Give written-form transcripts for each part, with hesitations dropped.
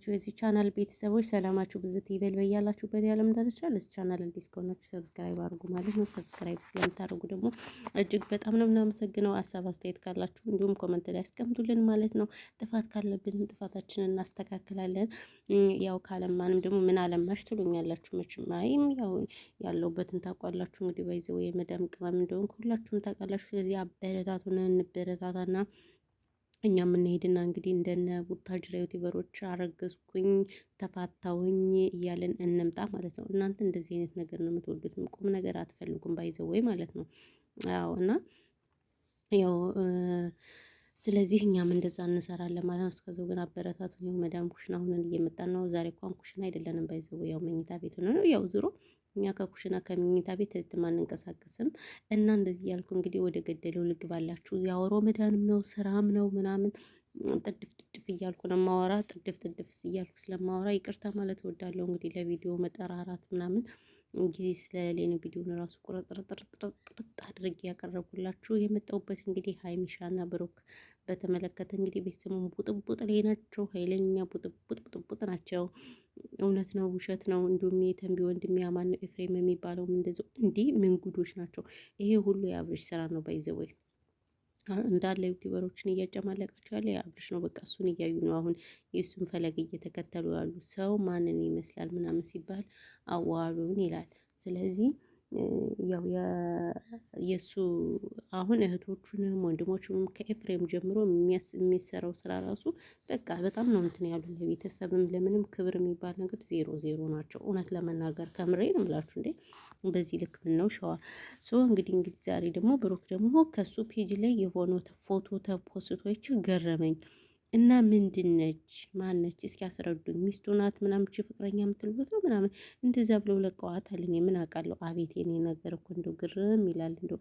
የተከበራችሁ የዚህ ቻናል ቤተሰቦች ሰላማችሁ ብዝት ይበል በያላችሁበት የዓለም ዳርቻ። ለዚህ ቻናል አዲስ ከሆናችሁ ሰብስክራይብ አድርጉ ማለት ነው። ሰብስክራይብ ስለምታደርጉ ደግሞ እጅግ በጣም ነው የምናመሰግነው። ሀሳብ አስተያየት ካላችሁ እንዲሁም ኮመንት ላይ ያስቀምጡልን ማለት ነው። ጥፋት ካለብን ጥፋታችንን እናስተካክላለን። ያው ካለማንም ደግሞ ምን አለማሽ ትሉኛላችሁ መቼም። አይም ያው ያለውበትን ታውቋላችሁ እንግዲህ ባይዘው የመዳም ቅመም እንደሆንኩ ሁላችሁም ታውቃላችሁ። ስለዚህ አበረታቱን፣ እንበረታታና እኛ የምንሄድና እንግዲህ እንደነ ቡታጅራ ዩቲዩበሮች አረገዝኩኝ ተፋታውኝ እያለን እንምጣ ማለት ነው። እናንተ እንደዚህ አይነት ነገር ነው የምትወዱት፣ ቁም ነገር አትፈልጉም ባይዘወይ ማለት ነው። አዎ እና ያው ስለዚህ እኛም እንደዛ እንሰራለን ማለት ነው። እስከዛው ግን አበረታቱ። ያው መዳም ኩሽና አሁን እየመጣን ነው። ዛሬ እንኳን ኩሽና አይደለንም ባይዘወይ ያው መኝታ ቤት ነው። ያው ዙሮ እኛ ከኩሽና ከመኝታ ቤት አንንቀሳቀስም። እና እንደዚህ ያልኩ እንግዲህ ወደ ገደለው ልግባላችሁ። ያው ሮመዳንም ነው ስራም ነው ምናምን ጥድፍ ጥድፍ እያልኩ ነው የማወራ። ጥድፍ ጥድፍ እያልኩ ስለማወራ ይቅርታ ማለት እወዳለሁ። እንግዲህ ለቪዲዮ መጠራራት ምናምን ጊዜ ስለሌለኝ ቪዲዮን ራሱ ቁርጥርጥርጥርጥ አድርጌ ያቀረብኩላችሁ የመጣሁበት እንግዲህ ሀይሚሻና ብሩክ በተመለከተ እንግዲህ ቤተሰቡን ቡጥቡጥ ላይ ናቸው። ኃይለኛ ቡጥቡጥ ናቸው። እውነት ነው ውሸት ነው? እንዲሁም የተንቢ ወንድም ያማን ነው ኤፍሬም የሚባለውም እንደዚያው። እንዲህ ምን ጉዶች ናቸው? ይሄ ሁሉ የአብርሽ ስራ ነው ባይዘወይ እንዳለ ዩቲዩበሮችን እያጨማለቃቸው ያለ የአብርሽ ነው። በቃ እሱን እያዩ ነው አሁን የእሱን ፈለግ እየተከተሉ ያሉ። ሰው ማንን ይመስላል ምናምን ሲባል አዋሉን ይላል። ስለዚህ ያው የእሱ አሁን እህቶቹንም ወንድሞቹንም ከኤፍሬም ጀምሮ የሚሰራው ስራ ራሱ በቃ በጣም ነው እንትን ያሉ። ለቤተሰብም ለምንም ክብር የሚባል ነገር ዜሮ ዜሮ ናቸው። እውነት ለመናገር ከምሬ ነው የምላችሁ። እንዴ በዚህ ልክ ምን ነው ሸዋ እንግዲህ ዛሬ ደግሞ ብሩክ ደግሞ ከሱ ፔጅ ላይ የሆነ ፎቶ ተፖስቶች ገረመኝ። እና ምንድነች ማነች እስኪ አስረዱኝ። ሚስቱ ናት ምናምን ፍቅረኛ የምትልበት ነው ምናምን እንደዛ ብለው ለቀዋታል። እኔ ምን አውቃለሁ። አቤት የኔ ነገር እኮ እንደው ግርም ይላል። እንደው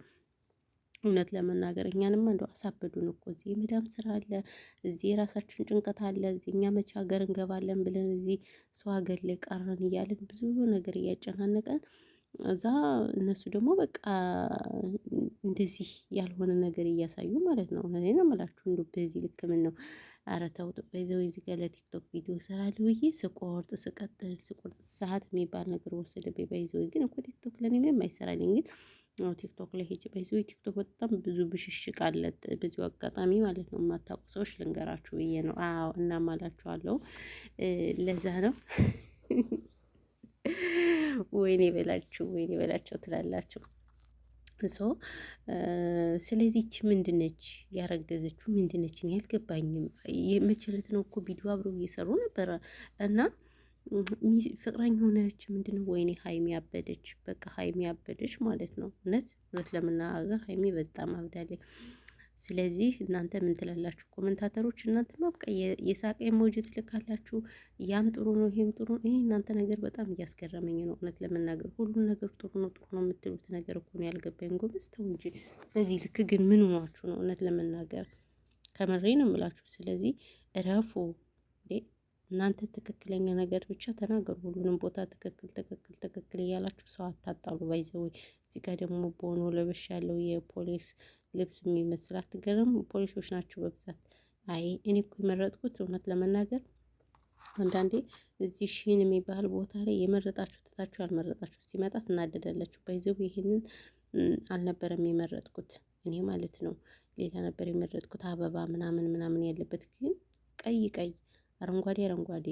እውነት ለመናገር እኛንማ እንደው አሳበዱን እኮ። እዚህ የመዳም ስራ አለ፣ እዚህ የራሳችን ጭንቀት አለ፣ እዚህ እኛ መቼ ሀገር እንገባለን ብለን እዚህ ሰው ሀገር ላይ ቀረን እያለን ብዙ ነገር እያጨናነቀን እዛ እነሱ ደግሞ በቃ እንደዚህ ያልሆነ ነገር እያሳዩ ማለት ነው። እኔ ነው የምላችሁ እንደው በዚህ ልክ ምን ነው? ኧረ ተው በይዘው እዚህ ጋር ለቲክቶክ ቪዲዮ እሰራለሁ ብዬ ስቆርጥ ሰዓት የሚባል ነገር ወሰደብኝ። በይዘው ግን እኮ ቲክቶክ ለኔ ምንም አይሰራልኝ። ግን ቲክቶክ ላይ ሄጄ በይዘው ቲክቶክ በጣም ብዙ ብሽሽቅ አለ። ብዙ አጋጣሚ ማለት ነው። የማታውቁ ሰዎች ልንገራችሁ ብዬ ነው። አዎ እናማላችኋለሁ። ለዛ ነው ወይኔ በላቸው ትላላችሁ። ስለዚህ ይቺ ምንድነች ያረገዘችው? ምንድነች? እኔ አልገባኝም። መቼ ዕለት ነው እኮ ቪዲዮ አብረው እየሰሩ ነበረ እና ፍቅረኛ ሆነች ምንድነው? ወይኔ ሀይሚ አበደች። በቃ ሀይሚ አበደች ማለት ነው። እውነት ለመናገር ሀይሚ በጣም አብዳለች። ስለዚህ እናንተ ምን ትላላችሁ ኮመንታተሮች? እናንተ በቃ የሳቅ ኢሞጂ ትልካላችሁ። ያም ጥሩ ነው ይሄም ጥሩ ነው። ይሄ እናንተ ነገር በጣም እያስገረመኝ ነው። እውነት ለመናገር ሁሉን ነገር ጥሩ ነው የምትሉት ነገር እኮ ነው ያልገባኝ። ጎበዝ ተው እንጂ በዚህ ልክ ግን ምን ሆናችሁ ነው? እውነት ለመናገር ከምሬ ነው የምላችሁ። ስለዚህ እረፉ እናንተ ትክክለኛ ነገር ብቻ ተናገሩ። ሁሉንም ቦታ ትክክል እያላችሁ ሰው አታጣሉ። ባይዘው እዚህ ጋር ደግሞ ቦኖ ለበሽ ያለው የፖሊስ ልብስ የሚመስል አትገርም? ፖሊሶች ናቸው በብዛት። አይ እኔ እኮ የመረጥኩት እውነት ለመናገር አንዳንዴ እዚህ ሺን የሚባል ቦታ ላይ የመረጣችሁ ትታችሁ ያልመረጣችሁ ሲመጣ ትናደዳላችሁ። ባይዘው ይሄንን አልነበረም የመረጥኩት እኔ ማለት ነው። ሌላ ነበር የመረጥኩት አበባ ምናምን ያለበት ግን ቀይ አረንጓዴ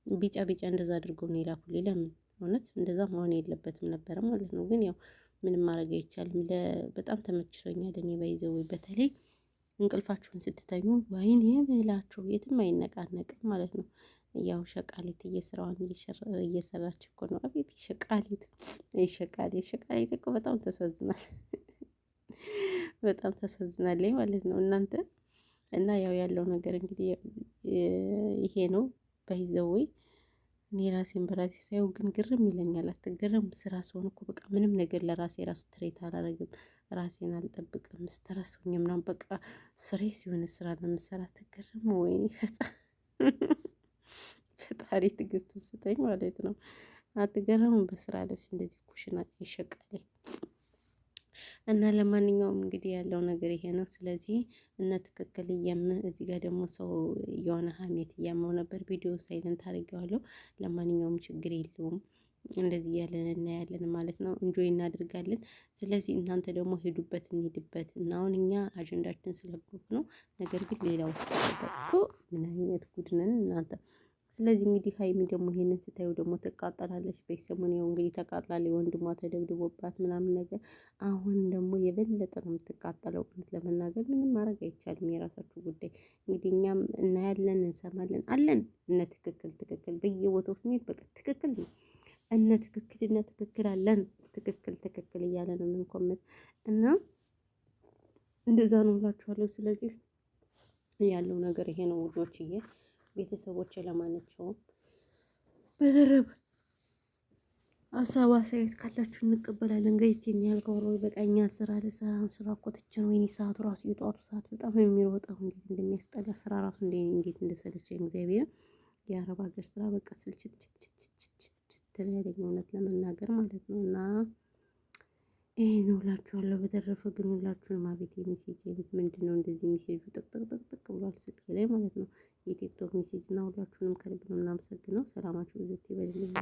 ቢጫ እንደዛ አድርገው ነው የላኩልኝ። ለምን እውነት እንደዛ መሆን የለበትም ነበረ ማለት ነው። ግን ያው ምንም ማድረግ አይቻልም። በጣም ተመችቶኛል። እኔ ባይዘው በተለይ እንቅልፋችሁን ስትተኙ ወይኔ ብላችሁ የትም አይነቃነቅም ማለት ነው። ያው ሸቃሊት ስራዋን እየሰራች እኮ ነው። አቤት ሸቃሊት እኮ በጣም ተሳዝናል። በጣም ተሳዝናለች ማለት ነው እናንተ። እና ያው ያለው ነገር እንግዲህ ይሄ ነው ባይዘወይ። እኔ ራሴን በራሴ ሳይው ግን ግርም ይለኛል። አትገረም? ስራ ስሆን እኮ በቃ ምንም ነገር ለራሴ ራሱ ትሬት አላደርግም። ራሴን አልጠብቅም። ስትረስ ሆኜ ምናምን በቃ ስሬ ሲሆን ስራ ነው የምሰራ። አትገረም ወይ? ፈጣሪ ትዕግስት ስጠኝ ማለት ነው። አትገረሙም? በስራ ልብስ እንደዚህ ኩሽና ይሸቃል። እና ለማንኛውም እንግዲህ ያለው ነገር ይሄ ነው። ስለዚህ እነ ትክክል እዚህ ጋር ደግሞ ሰው የሆነ ሀሜት እያመው ነበር። ቪዲዮ ሳይለንት አድርጌዋለሁ። ለማንኛውም ችግር የለውም። እንደዚህ እያለን እናያለን ማለት ነው። እንጆይ እናደርጋለን። ስለዚህ እናንተ ደግሞ ሄዱበት እንሂድበት እና አሁን እኛ አጀንዳችን ስለ ግሩፕ ነው። ነገር ግን ሌላ ውስጥ ተጠቅቶ ምን አይነት ጉድ ነን እናንተ። ስለዚህ እንግዲህ ሀይሚ ደግሞ ይሄንን ስታዩ ደግሞ ትቃጠላለች። በሰሞኑ ያው እንግዲህ ተቃጥላለች፣ ወንድሟ ተደብድቦባት ምናምን ነገር። አሁን ደግሞ የበለጠ ነው የምትቃጠለው። እውነት ለመናገር ምንም ማድረግ አይቻልም። የራሳችሁ ጉዳይ እንግዲህ። እኛም እናያለን እንሰማለን አለን። እነ ትክክል ትክክል በየቦታው ስሜት በቃ ትክክል ነው። እነ ትክክል አለን። ትክክል ትክክል እያለ ነው የምንኮመት እና እንደዛ ነው እላችኋለሁ። ስለዚህ ያለው ነገር ይሄ ነው ውዶችዬ፣ ቤተሰቦች ለማናቸውም በተረፈ ሀሳብ አስተያየት ካላችሁ እንቀበላለን። ገይስቲን ያልከወሮ በቃኛ ስራ ልሰራም ስራ እኮ ትቼ ነው። ወይኔ ሰዓቱ ራሱ የጠዋቱ ሰዓት በጣም የሚሮጠው እንዴት እንደሚያስጠላ ስራ ራሱ እንዴት እንደሰለቸኝ እግዚአብሔር። የአረብ ሀገር ስራ በቃ ስልችት ያለኝ እውነት ለመናገር ማለት ነው። እና ይሄ ነው እላችኋለሁ። በተረፈ ግን ሁላችሁንም አቤት የሜሴጅ ምንድን ነው እንደዚህ ሜሴጁ ጥቅጥቅጥቅ ብሏል ስልኬ ላይ ማለት ነው። የቲክቶክ ሜሴጅ እና ሁላችሁንም ከልብ ነው የምናመሰግነው። ሰላማችሁ ብዝት ይበልልኝ።